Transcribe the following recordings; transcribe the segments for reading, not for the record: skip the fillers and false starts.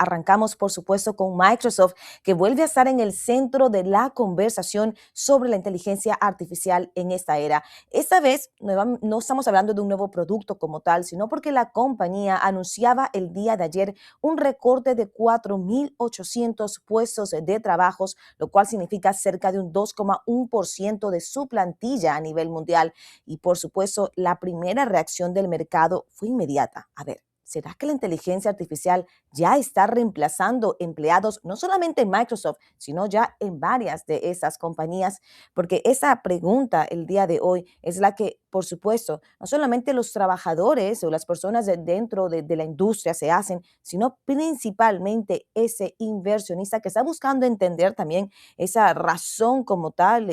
Arrancamos, por supuesto, con Microsoft, que vuelve a estar en el centro de la conversación sobre la inteligencia artificial en esta era. Esta vez no estamos hablando de un nuevo producto como tal, sino porque la compañía anunciaba el día de ayer un recorte de 4.800 puestos de trabajos, lo cual significa cerca de un 2,1% de su plantilla a nivel mundial. Y por supuesto, la primera reacción del mercado fue inmediata. A ver, ¿será que la inteligencia artificial ya está reemplazando empleados no solamente en Microsoft, sino ya en varias de esas compañías? Porque esa pregunta el día de hoy es la que, por supuesto, no solamente los trabajadores o las personas dentro de la industria se hacen, sino principalmente ese inversionista que está buscando entender también esa razón como tal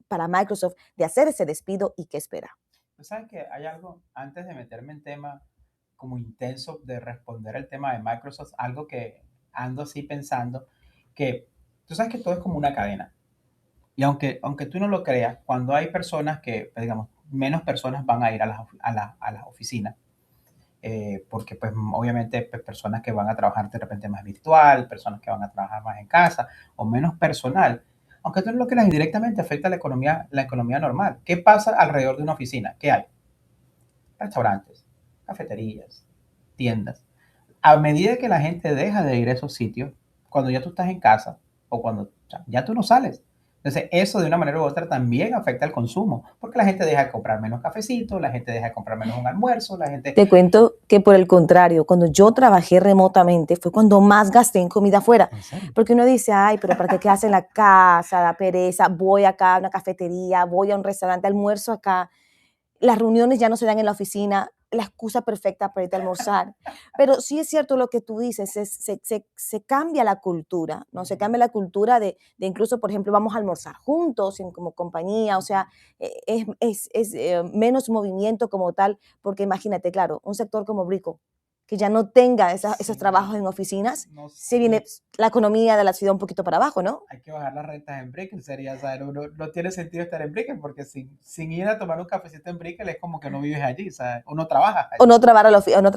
para Microsoft de hacer ese despido y qué espera. Tú sabes que hay algo, antes de meterme en tema como intenso de responder el tema de Microsoft, algo que ando así pensando, que tú sabes que todo es como una cadena. Y aunque tú no lo creas, cuando hay personas que, pues, digamos, menos personas van a ir a las oficinas, porque pues obviamente pues, personas que van a trabajar de repente más virtual, personas que van a trabajar más en casa o menos personal, aunque tú no lo creas, indirectamente afecta la economía normal. ¿Qué pasa alrededor de una oficina? ¿Qué hay? Restaurantes, cafeterías, tiendas. A medida que la gente deja de ir a esos sitios, cuando ya tú estás en casa o cuando ya tú no sales. Entonces, eso de una manera u otra también afecta al consumo, porque la gente deja de comprar menos cafecito, la gente deja de comprar menos un almuerzo, la gente... Te cuento que por el contrario, cuando yo trabajé remotamente fue cuando más gasté en comida afuera, ¿En serio? porque uno dice, ay, pero ¿para qué quedas en la casa? Da pereza, voy acá a una cafetería, voy a un restaurante, almuerzo acá. Las reuniones ya no se dan en la oficina, la excusa perfecta para irte a almorzar. Pero sí es cierto lo que tú dices, se cambia la cultura, ¿no? Se Ujú, cambia la cultura de incluso, por ejemplo, vamos a almorzar juntos como compañía, o ujú. sea, menos movimiento como tal, porque imagínate, claro, un sector como Brico, que ya no tenga esos trabajos Sí, en oficinas, no se sé, viene la economía de la ciudad un poquito para abajo, ¿no? hay que bajar las rentas en Brickell, sería, o sea, no tiene sentido estar en Brickell, porque sin ir a tomar un cafecito en Brickell es como que no vives allí, o sea, uno trabaja O allí. no trabajar a la oficina.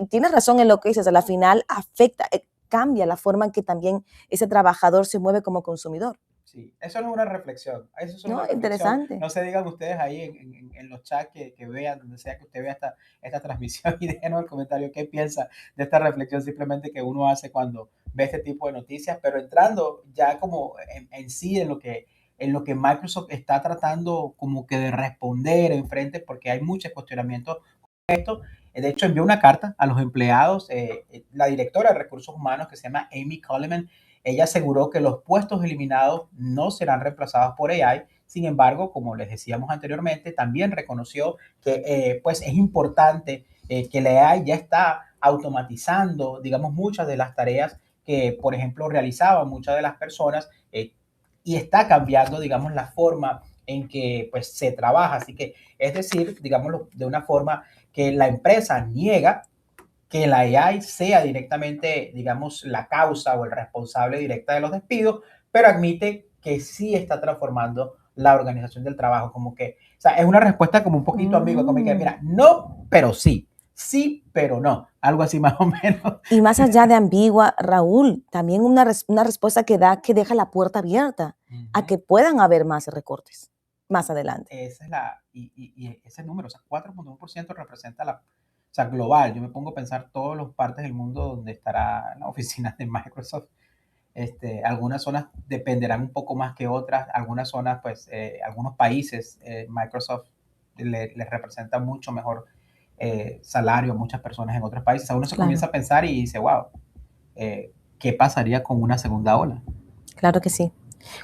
Tienes razón en lo que dices, a la final afecta, cambia la forma en que también ese trabajador se mueve como consumidor, Sí, eso no es una reflexión, eso es ¿no? una reflexión. Interesante. No se digan ustedes ahí en los chats que vean, donde sea que usted vea esta transmisión y déjenos el comentario qué piensa de esta reflexión simplemente que uno hace cuando ve este tipo de noticias, pero entrando ya como en sí en lo que Microsoft está tratando como que de responder en frente, porque hay muchos cuestionamientos. De hecho, envió una carta a los empleados, la directora de recursos humanos que se llama Amy Coleman. Ella aseguró que los puestos eliminados no serán reemplazados por AI. Sin embargo, como les decíamos anteriormente, también reconoció que pues es importante que la AI ya está automatizando, digamos, muchas de las tareas que, por ejemplo, realizaban muchas de las personas y está cambiando, digamos, la forma en que pues se trabaja. Así que, es decir, digámoslo de una forma que la empresa niega que la AI sea directamente, digamos, la causa o el responsable directa de los despidos, pero admite que sí está transformando la organización del trabajo, como que, o sea, es una respuesta como un poquito ambigua, como que, Mm. mira, no, pero sí, sí, pero no, algo así más o menos. Y más allá de ambigua, Raúl, también una respuesta que da, que deja la puerta abierta Uh a -huh. que puedan haber más recortes más adelante. Esa es y ese número, o sea, 4,1% representa o sea, global. Yo me pongo a pensar todas las partes del mundo donde estará la oficina de Microsoft. Algunas zonas dependerán un poco más que otras, algunas zonas, pues, algunos países, Microsoft les representa mucho mejor salario a muchas personas en otros países. A uno se comienza Claro, a pensar y dice, wow, ¿qué pasaría con una segunda ola? claro que sí.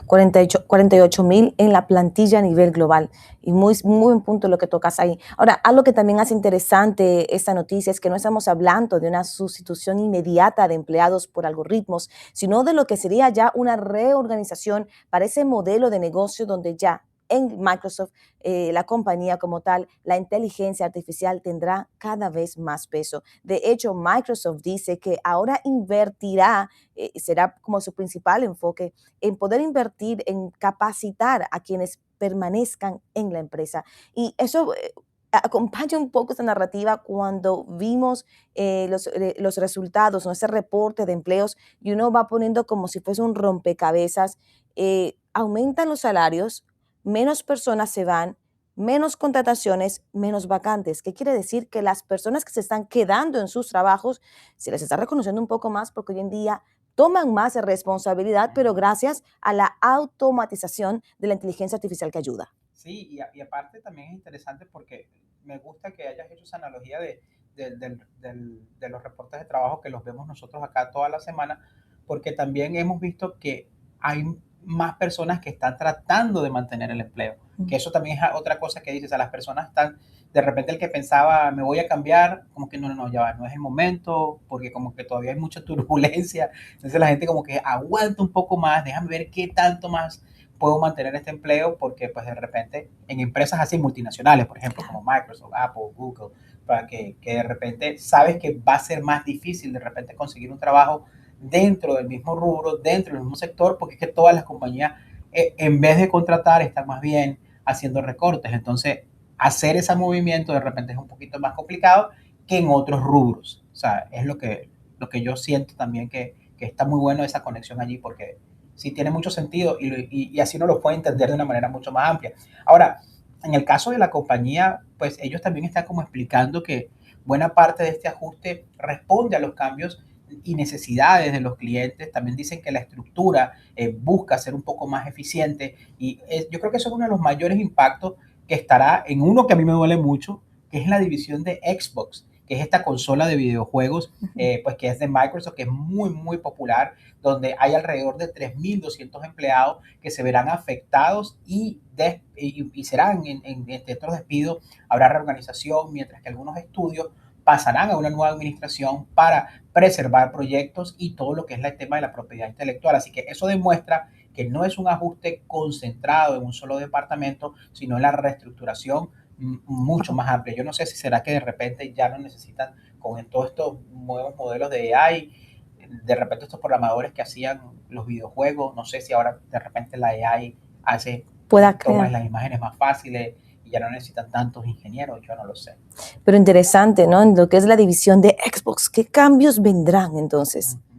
48.000 en la plantilla a nivel global. Y muy buen punto lo que tocas ahí. Ahora, algo que también hace interesante esta noticia es que no estamos hablando de una sustitución inmediata de empleados por algoritmos, sino de lo que sería ya una reorganización para ese modelo de negocio donde ya en Microsoft, la compañía como tal, la inteligencia artificial tendrá cada vez más peso. De hecho, Microsoft dice que ahora invertirá, será como su principal enfoque en poder invertir en capacitar a quienes permanezcan en la empresa. Y eso acompaña un poco esta narrativa cuando vimos los resultados, ¿no? Ese reporte de empleos y uno va poniendo como si fuese un rompecabezas, aumentan los salarios, menos personas se van, menos contrataciones, menos vacantes. ¿Qué quiere decir? Que las personas que se están quedando en sus trabajos se les está reconociendo un poco más porque hoy en día toman más responsabilidad, pero gracias a la automatización de la inteligencia artificial que ayuda. Sí, y aparte también es interesante porque me gusta que hayas hecho esa analogía de los reportes de trabajo que los vemos nosotros acá toda la semana, porque también hemos visto que hay más personas que están tratando de mantener el empleo, que eso también es otra cosa que dices, a las personas están, de repente el que pensaba me voy a cambiar, como que no, ya va, no es el momento, porque como que todavía hay mucha turbulencia, entonces la gente como que aguanta un poco más, déjame ver qué tanto más puedo mantener este empleo porque pues de repente en empresas así multinacionales, por ejemplo, como Microsoft, Apple, Google, para que de repente sabes que va a ser más difícil de repente conseguir un trabajo dentro del mismo rubro, dentro del mismo sector, porque es que todas las compañías, en vez de contratar, están más bien haciendo recortes. Entonces, hacer ese movimiento de repente es un poquito más complicado que en otros rubros. O sea, es lo que yo siento también que está muy bueno esa conexión allí, porque sí tiene mucho sentido y así uno lo puede entender de una manera mucho más amplia. Ahora, en el caso de la compañía, pues ellos también están como explicando que buena parte de este ajuste responde a los cambios y necesidades de los clientes. También dicen que la estructura busca ser un poco más eficiente y yo creo que eso es uno de los mayores impactos que estará en uno que a mí me duele mucho, que es la división de Xbox, que es esta consola de videojuegos, pues que es de Microsoft, que es muy, muy popular, donde hay alrededor de 3.200 empleados que se verán afectados y serán en estos despidos, habrá reorganización, mientras que algunos estudios pasarán a una nueva administración para preservar proyectos y todo lo que es el tema de la propiedad intelectual. Así que eso demuestra que no es un ajuste concentrado en un solo departamento, sino en la reestructuración mucho más amplia. Yo no sé si será que de repente ya no necesitan con todos estos nuevos modelos de AI, de repente estos programadores que hacían los videojuegos, no sé si ahora de repente la AI Pueda toma crear. las imágenes más fáciles y ya no necesitan tantos ingenieros, yo no lo sé. Pero interesante, ¿no? En lo que es la división de Xbox, ¿qué cambios vendrán entonces? Uh-huh.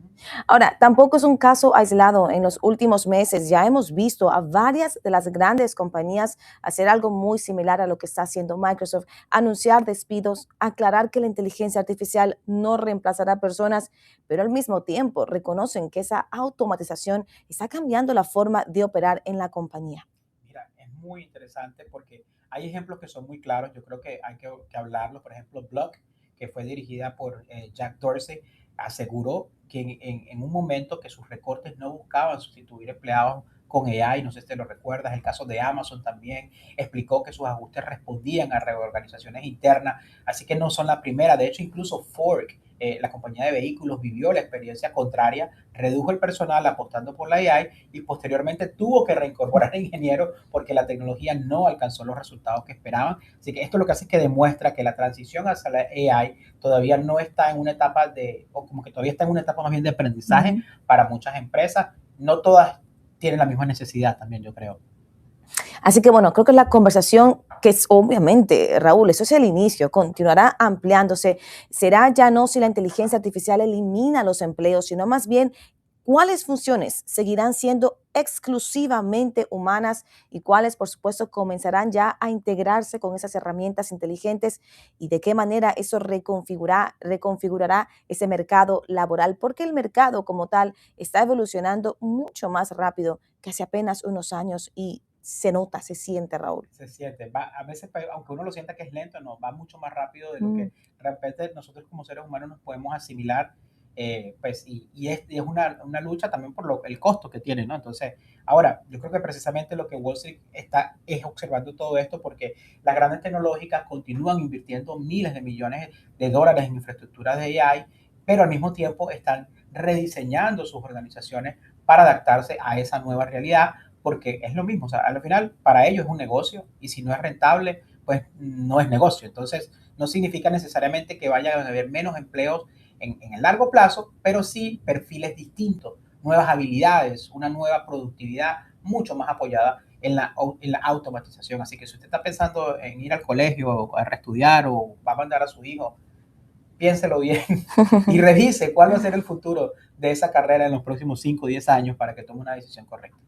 Ahora, tampoco es un caso aislado. En los últimos meses ya hemos visto a varias de las grandes compañías hacer algo muy similar a lo que está haciendo Microsoft, anunciar despidos, aclarar que la inteligencia artificial no reemplazará personas, pero al mismo tiempo reconocen que esa automatización está cambiando la forma de operar en la compañía. Mira, es muy interesante porque hay ejemplos que son muy claros. Yo creo que hay que hablarlos. Por ejemplo, Block, que fue dirigida por Jack Dorsey, aseguró que en un momento que sus recortes no buscaban sustituir empleados con AI, no sé si te lo recuerdas, el caso de Amazon también explicó que sus ajustes respondían a reorganizaciones internas, así que no son la primera. De hecho, incluso Ford, la compañía de vehículos, vivió la experiencia contraria, redujo el personal apostando por la AI y posteriormente tuvo que reincorporar ingenieros porque la tecnología no alcanzó los resultados que esperaban. Así que esto lo que hace es que demuestra que la transición hacia la AI todavía no está en una etapa o como que todavía está en una etapa más bien de aprendizaje para muchas empresas. No todas tienen la misma necesidad también, yo creo. Así que bueno, creo que la conversación, que es obviamente, Raúl, eso es el inicio, continuará ampliándose. Será ya no si la inteligencia artificial elimina los empleos, sino más bien cuáles funciones seguirán siendo exclusivamente humanas y cuáles, por supuesto, comenzarán ya a integrarse con esas herramientas inteligentes y de qué manera eso reconfigurará ese mercado laboral, porque el mercado como tal está evolucionando mucho más rápido que hace apenas unos años y se nota, se siente, Raúl. Se siente, a veces, aunque uno lo sienta que es lento, no, va mucho más rápido de lo que Mm. de repente nosotros como seres humanos nos podemos asimilar, pues, y es una lucha también por el costo que tiene, ¿no? Entonces, ahora, yo creo que precisamente lo que Wall Street está es observando todo esto porque las grandes tecnológicas continúan invirtiendo miles de millones de dólares en infraestructuras de AI, pero al mismo tiempo están rediseñando sus organizaciones para adaptarse a esa nueva realidad porque es lo mismo, o sea, al final para ellos es un negocio y si no es rentable, pues no es negocio. Entonces, no significa necesariamente que vayan a haber menos empleos en el largo plazo, pero sí perfiles distintos, nuevas habilidades, una nueva productividad mucho más apoyada en la automatización. Así que si usted está pensando en ir al colegio a reestudiar o va a mandar a su hijo, piénselo bien y revise cuál va a ser el futuro de esa carrera en los próximos 5 o 10 años para que tome una decisión correcta.